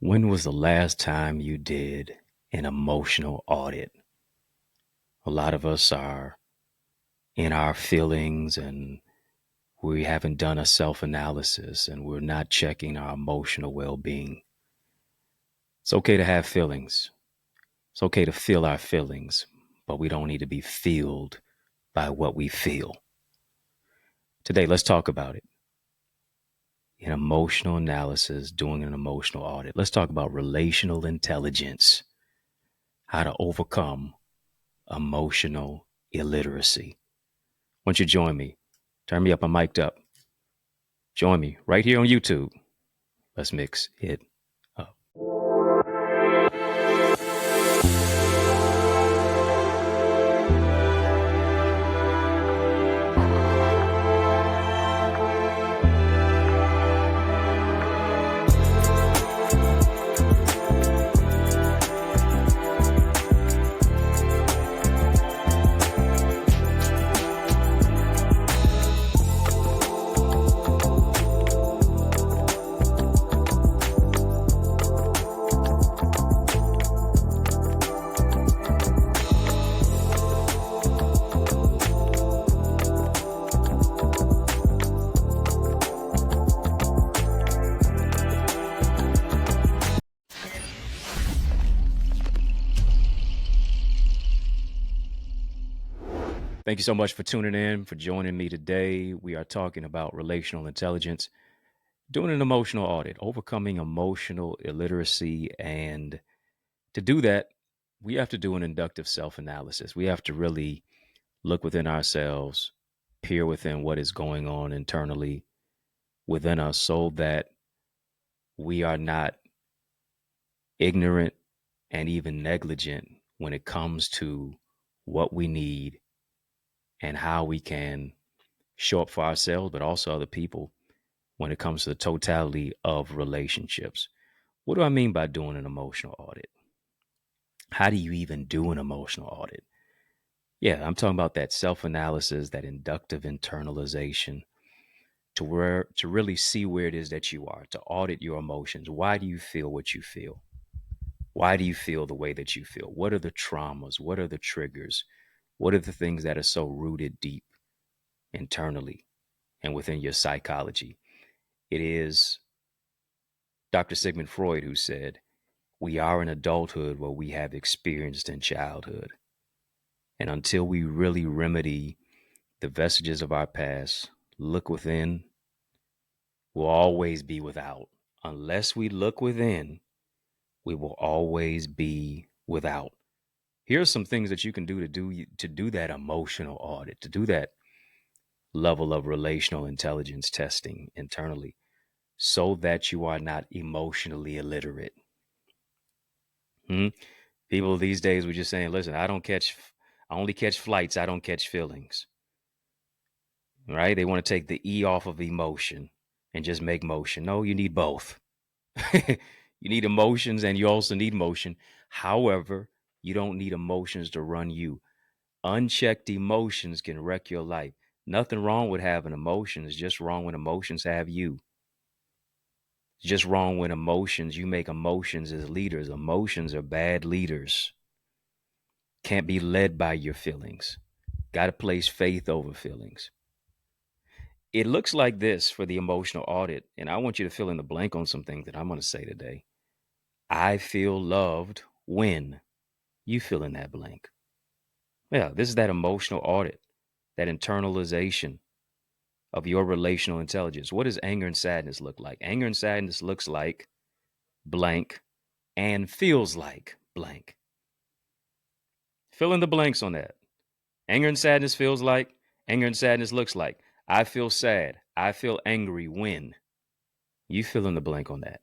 When was the last time you did an emotional audit? A lot of us are in our feelings and we haven't done a self analysis and we're not checking our emotional well being. It's okay to have feelings. It's okay to feel our feelings, but we don't need to be fueled by what we feel. Today, let's talk about it. An emotional analysis, doing an emotional audit. Let's talk about relational intelligence, how to overcome emotional illiteracy. Why don't you join me? Turn me up. I'm mic'd up. Join me right here on YouTube. Let's mix it up. Thank you so much for tuning in, for joining me today. We are talking about relational intelligence, doing an emotional audit, overcoming emotional illiteracy. And to do that, we have to do an inductive self analysis. We have to really look within ourselves, peer within what is going on internally within us so that we are not ignorant and even negligent when it comes to what we need and how we can show up for ourselves, but also other people when it comes to the totality of relationships. What do I mean by doing an emotional audit? How do you even do an emotional audit? Yeah, I'm talking about that self-analysis, that inductive internalization to really see where it is that you are, to audit your emotions. Why do you feel what you feel? Why do you feel the way that you feel? What are the traumas? What are the triggers? What are the things that are so rooted deep internally and within your psychology? It is Dr. Sigmund Freud who said, we are in adulthood what we have experienced in childhood. And until we really remedy the vestiges of our past, look within, we'll always be without. Unless we look within, we will always be without. Here are some things that you can do to do that emotional audit, to do that level of relational intelligence testing internally, so that you are not emotionally illiterate. People these days were just saying, listen, I only catch flights. I don't catch feelings. Right? They want to take the E off of emotion and just make motion. No, you need both. You need emotions and you also need motion. However, you don't need emotions to run you. Unchecked emotions can wreck your life. Nothing wrong with having emotions. It's just wrong when emotions have you. It's just wrong when you make emotions as leaders. Emotions are bad leaders. Can't be led by your feelings. Got to place faith over feelings. It looks like this for the emotional audit, and I want you to fill in the blank on some things that I'm going to say today. I feel loved when you fill in that blank. Yeah, this is that emotional audit, that internalization of your relational intelligence. What does anger and sadness look like? Anger and sadness looks like blank and feels like blank. Fill in the blanks on that. Anger and sadness feels like, anger and sadness looks like. I feel sad. I feel angry when. You fill in the blank on that.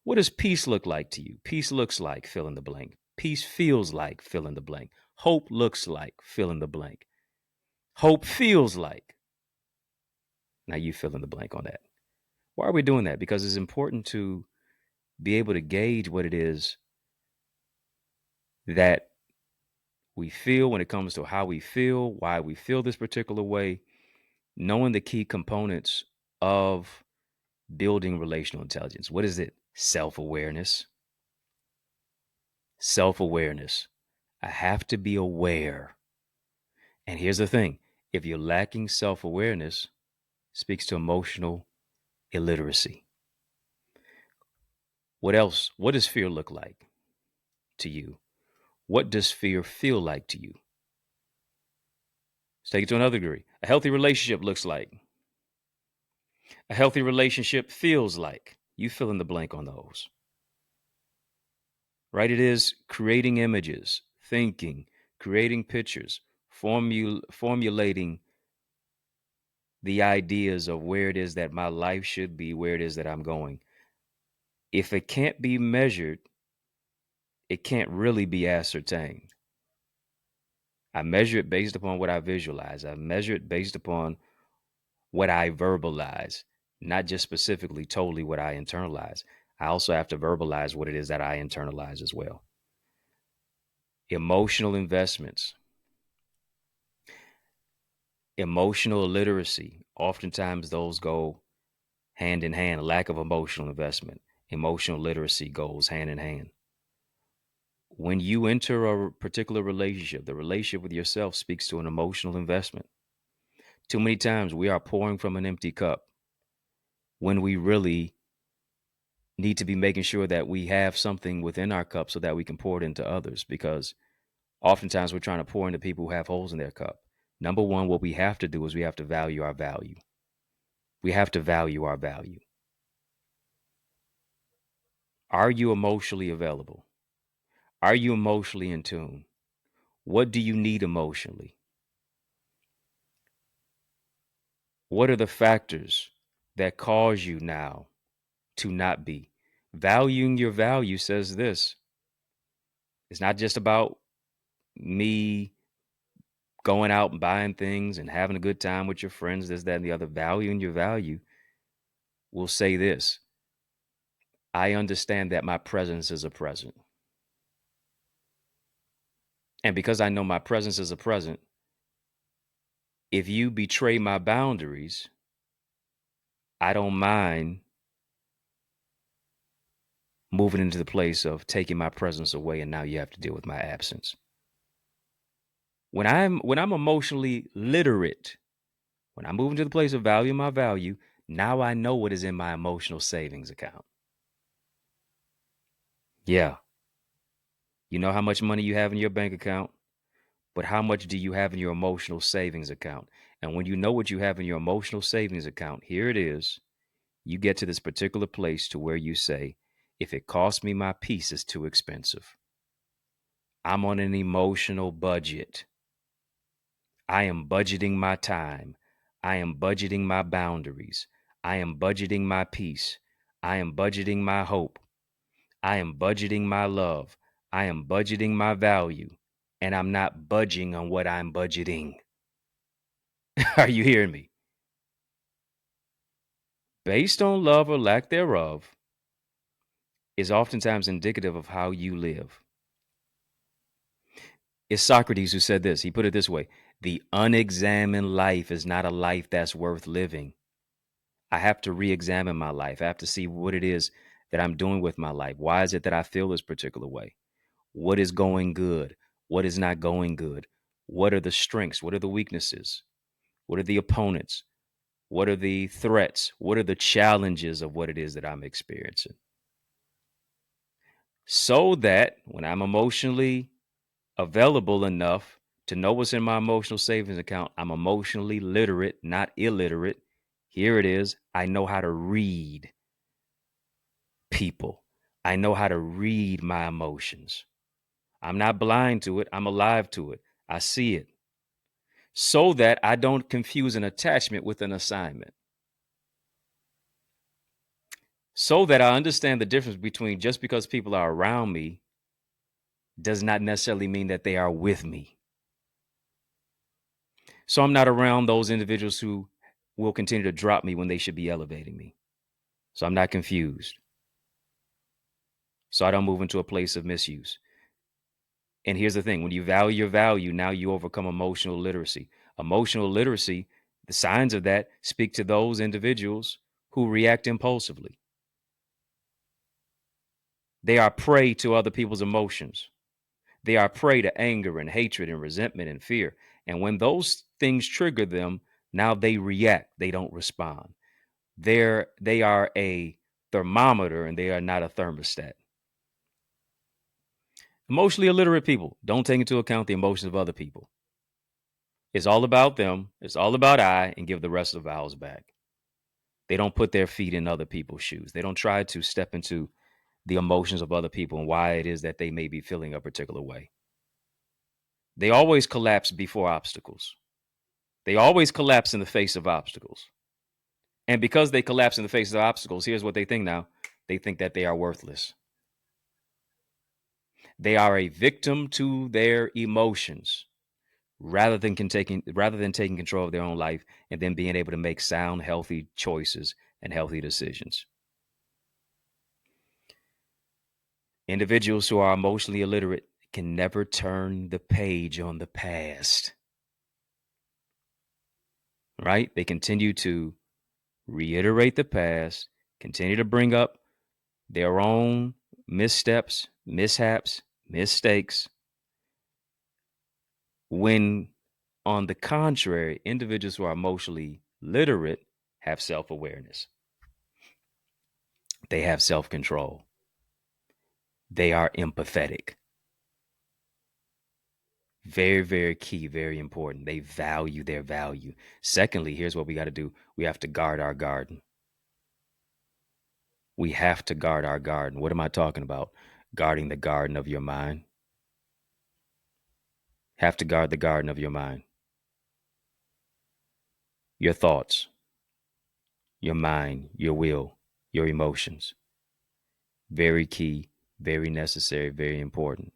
What does peace look like to you? Peace looks like fill in the blank. Peace feels like fill in the blank. Hope looks like fill in the blank. Hope feels like. Now you fill in the blank on that. Why are we doing that? Because it's important to be able to gauge what it is that we feel when it comes to how we feel, why we feel this particular way, knowing the key components of building relational intelligence. What is it? Self-awareness. Self-awareness. I have to be aware. And here's the thing. If you're lacking self-awareness, speaks to emotional illiteracy. What else? What does fear look like to you? What does fear feel like to you? Let's take it to another degree. A healthy relationship looks like. A healthy relationship feels like. You fill in the blank on those. Right? It is creating images, thinking, creating pictures, formulating the ideas of where it is that my life should be, where it is that I'm going. If it can't be measured, it can't really be ascertained. I measure it based upon what I visualize. I measure it based upon what I verbalize, not just specifically totally what I internalize. I also have to verbalize what it is that I internalize as well. Emotional investments, emotional literacy. Oftentimes those go hand in hand. A lack of emotional investment, emotional literacy goes hand in hand. When you enter a particular relationship, the relationship with yourself speaks to an emotional investment. Too many times we are pouring from an empty cup when we really need to be making sure that we have something within our cup so that we can pour it into others, because oftentimes we're trying to pour into people who have holes in their cup. Number one, what we have to do is we have to value our value. We have to value our value. Are you emotionally available? Are you emotionally in tune? What do you need emotionally? What are the factors that cause you now to not be? Valuing your value says this. It's not just about me going out and buying things and having a good time with your friends, this, that, and the other. Valuing your value will say this. I understand that my presence is a present. And because I know my presence is a present, if you betray my boundaries, I don't mind moving into the place of taking my presence away, and now you have to deal with my absence. When I'm emotionally literate, when I move into the place of value my value, now I know what is in my emotional savings account. Yeah. You know how much money you have in your bank account, but how much do you have in your emotional savings account? And when you know what you have in your emotional savings account, here it is. You get to this particular place to where you say, if it costs me my peace, it's too expensive. I'm on an emotional budget. I am budgeting my time. I am budgeting my boundaries. I am budgeting my peace. I am budgeting my hope. I am budgeting my love. I am budgeting my value. And I'm not budging on what I'm budgeting. Are you hearing me? Based on love or lack thereof is oftentimes indicative of how you live. It's Socrates who said this. He put it this way. The unexamined life is not a life that's worth living. I have to re-examine my life. I have to see what it is that I'm doing with my life. Why is it that I feel this particular way? What is going good? What is not going good? What are the strengths? What are the weaknesses? What are the opponents? What are the threats? What are the challenges of what it is that I'm experiencing? So that when I'm emotionally available enough to know what's in my emotional savings account, I'm emotionally literate, not illiterate. Here it is. I know how to read people. I know how to read my emotions. I'm not blind to it. I'm alive to it. I see it. So that I don't confuse an attachment with an assignment. So that I understand the difference between just because people are around me does not necessarily mean that they are with me. So I'm not around those individuals who will continue to drop me when they should be elevating me. So I'm not confused. So I don't move into a place of misuse. And here's the thing. When you value your value, now you overcome emotional literacy. Emotional literacy, the signs of that speak to those individuals who react impulsively. They are prey to other people's emotions. They are prey to anger and hatred and resentment and fear. And when those things trigger them, now they react. They don't respond. They are a thermometer and they are not a thermostat. Emotionally illiterate people don't take into account the emotions of other people. It's all about them. It's all about I, and give the rest of the vowels back. They don't put their feet in other people's shoes. They don't try to step into the emotions of other people and why it is that they may be feeling a particular way. They always collapse before obstacles. They always collapse in the face of obstacles. And because they collapse in the face of obstacles, here's what they think now. They think that they are worthless. They are a victim to their emotions rather than taking control of their own life and then being able to make sound, healthy choices and healthy decisions. Individuals who are emotionally illiterate can never turn the page on the past. Right? They continue to reiterate the past, continue to bring up their own missteps, mishaps, mistakes, when on the contrary, individuals who are emotionally literate have self-awareness. They have self-control. They are empathetic. Very, very key, very important. They value their value. Secondly, here's what we got to do. We have to guard our garden. We have to guard our garden. What am I talking about? Guarding the garden of your mind. Have to guard the garden of your mind. Your thoughts, your mind, your will, your emotions. Very key, very necessary, very important.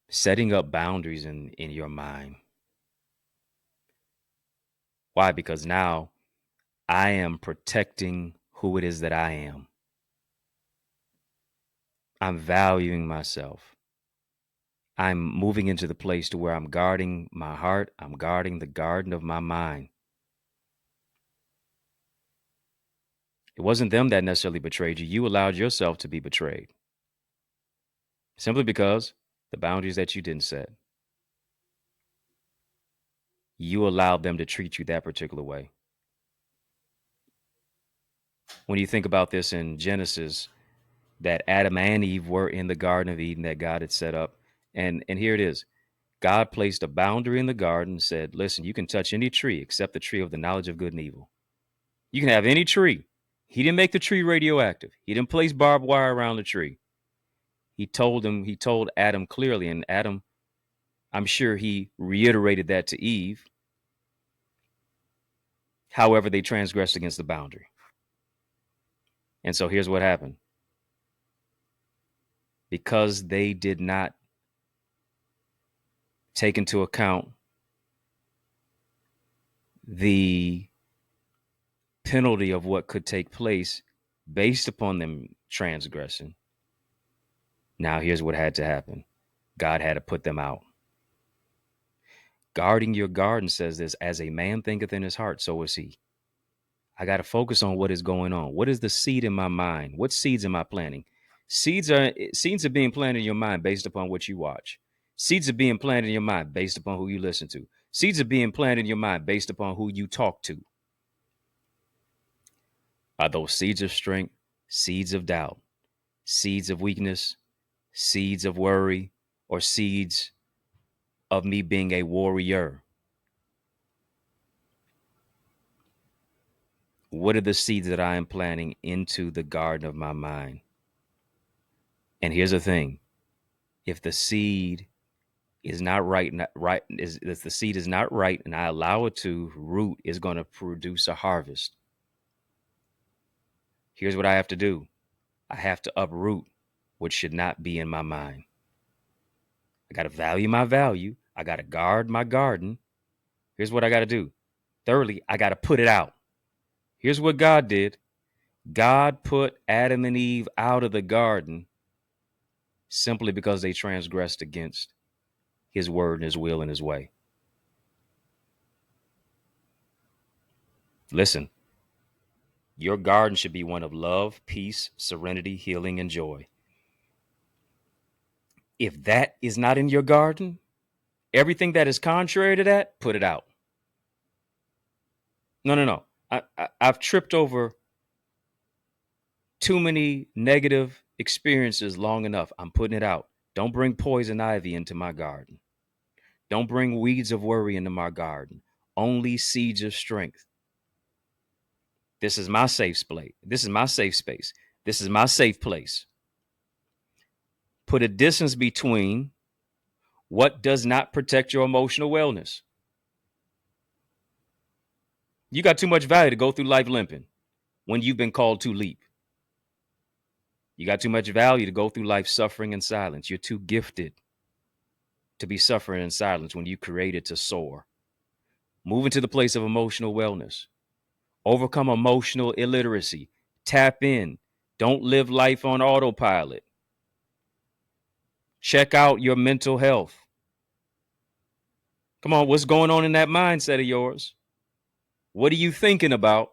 Setting up boundaries in your mind. Why? Because now I am protecting who it is that I am. I'm valuing myself. I'm moving into the place to where I'm guarding my heart. I'm guarding the garden of my mind. It wasn't them that necessarily betrayed you. You allowed yourself to be betrayed. Simply because the boundaries that you didn't set. You allowed them to treat you that particular way. When you think about this in Genesis, that Adam and Eve were in the Garden of Eden that God had set up. And here it is. God placed a boundary in the garden and said, listen, you can touch any tree except the tree of the knowledge of good and evil. You can have any tree. He didn't make the tree radioactive. He didn't place barbed wire around the tree. He told Adam clearly, and Adam, I'm sure he reiterated that to Eve. However, they transgressed against the boundary. And so here's what happened. Because they did not take into account the penalty of what could take place based upon them transgressing. Now, here's what had to happen. God had to put them out. Guarding your garden says this, as a man thinketh in his heart, so is he. I got to focus on what is going on. What is the seed in my mind? What seeds am I planting? Seeds are being planted in your mind based upon what you watch. Seeds are being planted in your mind based upon who you listen to. Seeds are being planted in your mind based upon who you talk to. Are those seeds of strength, seeds of doubt, seeds of weakness, seeds of worry, or seeds of me being a warrior? What are the seeds that I am planting into the garden of my mind? And here's the thing. If the seed is not right, if the seed is not right and I allow it to root, it's going to produce a harvest. Here's what I have to do. I have to uproot what should not be in my mind. I got to value my value. I got to guard my garden. Here's what I got to do. Thirdly, I got to put it out. Here's what God did. God put Adam and Eve out of the garden simply because they transgressed against his word and his will and his way. Listen, Your garden should be one of love, peace, serenity, healing, and joy. If that is not in your garden, everything that is contrary to that, put it out. No. I've tripped over too many negative experiences long enough. I'm putting it out. Don't bring poison ivy into my garden. Don't bring weeds of worry into my garden. Only seeds of strength. This is my safe space. This is my safe space. This is my safe place. Put a distance between what does not protect your emotional wellness. You got too much value to go through life limping when you've been called to leap. You got too much value to go through life suffering in silence. You're too gifted to be suffering in silence when you created to soar. Move into the place of emotional wellness. Overcome emotional illiteracy. Tap in. Don't live life on autopilot. Check out your mental health. Come on, what's going on in that mindset of yours? What are you thinking about?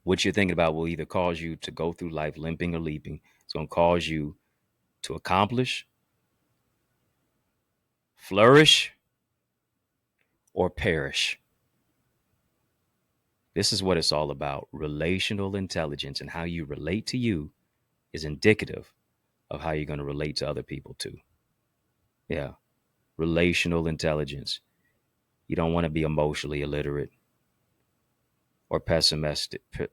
What you're thinking about will either cause you to go through life limping or leaping. It's going to cause you to accomplish, flourish, or perish. This is what it's all about. Relational intelligence, and how you relate to you is indicative of how you're going to relate to other people too. Yeah. Relational intelligence. You don't want to be emotionally illiterate or pessimistic. You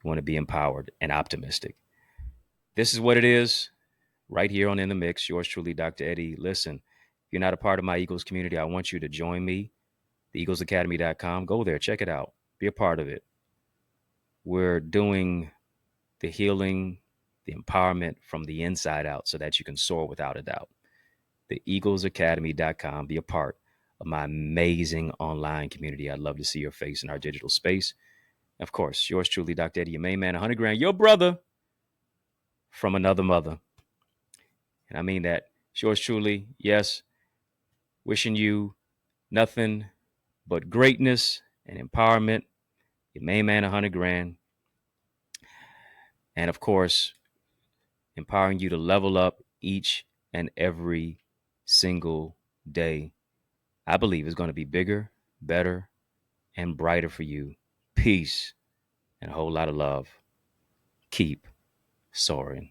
want to be empowered and optimistic. This is what it is right here on In the Mix. Yours truly, Dr. Eddie. Listen, if you're not a part of my Eagles community, I want you to join me. TheEaglesAcademy.com. Go there, check it out. Be a part of it. We're doing the healing, the empowerment from the inside out so that you can soar without a doubt. TheEaglesAcademy.com. Be a part of my amazing online community. I'd love to see your face in our digital space. Of course, yours truly, Dr. Eddie, your main man, 100 grand, your brother from another mother. And I mean that. Yours truly, yes, wishing you nothing but greatness and empowerment. Your main man, 100 grand. And of course, empowering you to level up each and every single day. I believe is going to be bigger, better, and brighter for you. Peace and a whole lot of love. Keep soaring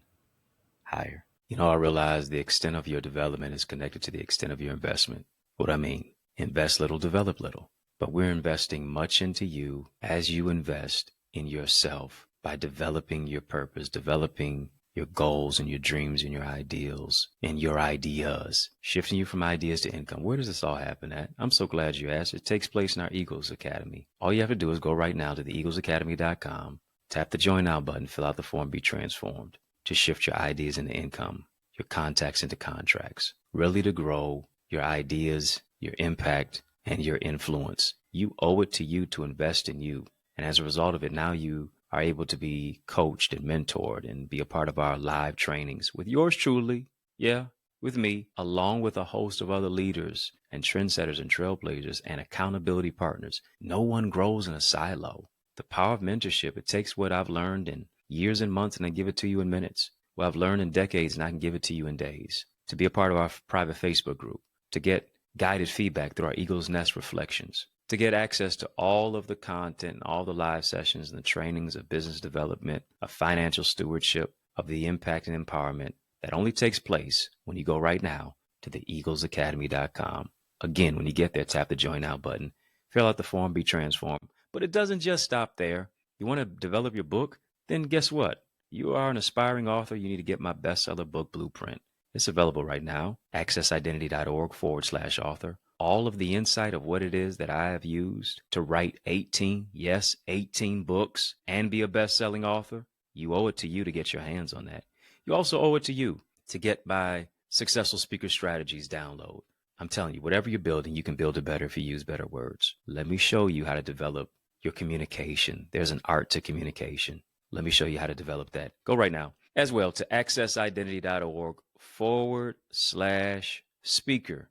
higher. You know, I realize the extent of your development is connected to the extent of your investment. What I mean, invest little, develop little. But we're investing much into you as you invest in yourself by developing your purpose, developing your goals and your dreams and your ideals and your ideas, shifting you from ideas to income. Where does this all happen at? I'm so glad you asked. It takes place in our Eagles Academy. All you have to do is go right now to theeaglesacademy.com, tap the join now button, fill out the form, be transformed to shift your ideas into income, your contacts into contracts, really to grow your ideas, your impact, and your influence. You owe it to you to invest in you. And as a result of it, now you are able to be coached and mentored and be a part of our live trainings with yours truly. Yeah, with me, along with a host of other leaders and trendsetters and trailblazers and accountability partners. No one grows in a silo. The power of mentorship, it takes what I've learned in years and months and I give it to you in minutes. What I've learned in decades and I can give it to you in days. To be a part of our private Facebook group, to get guided feedback through our Eagles Nest reflections, to get access to all of the content, all the live sessions and the trainings of business development, of financial stewardship, of the impact and empowerment that only takes place when you go right now to theeaglesacademy.com. Again, when you get there, tap the join now button, fill out the form, be transformed. But it doesn't just stop there. You want to develop your book? Then guess what? You are an aspiring author. You need to get my bestseller book blueprint. It's available right now. accessidentity.org/author. All of the insight of what it is that I have used to write 18 books and be a best-selling author. You owe it to you to get your hands on that. You also owe it to you to get my Successful Speaker Strategies download. I'm telling you, whatever you're building, you can build it better if you use better words. Let me show you how to develop your communication. There's an art to communication. Let me show you how to develop that. Go right now as well to accessidentity.org/speaker.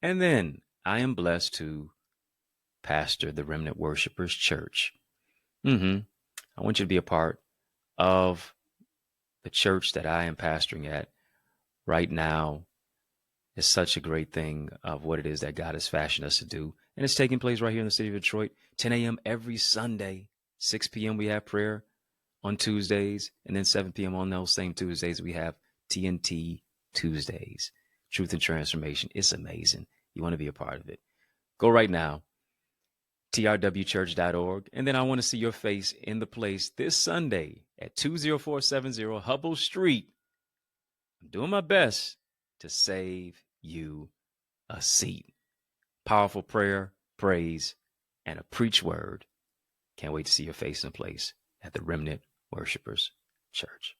And then I am blessed to pastor the Remnant Worshipers Church. I want you to be a part of the church that I am pastoring at right now. It's such a great thing of what it is that God has fashioned us to do. And it's taking place right here in the city of Detroit, 10 a.m. every Sunday. 6 p.m. we have prayer on Tuesdays. And then 7 p.m. on those same Tuesdays, we have TNT Tuesdays. Truth and Transformation. It's amazing. You want to be a part of it. Go right now, trwchurch.org. And then I want to see your face in the place this Sunday at 20470 Hubble Street. I'm doing my best to save you a seat. Powerful prayer, praise, and a preach word. Can't wait to see your face in place at the Remnant Worshipers Church.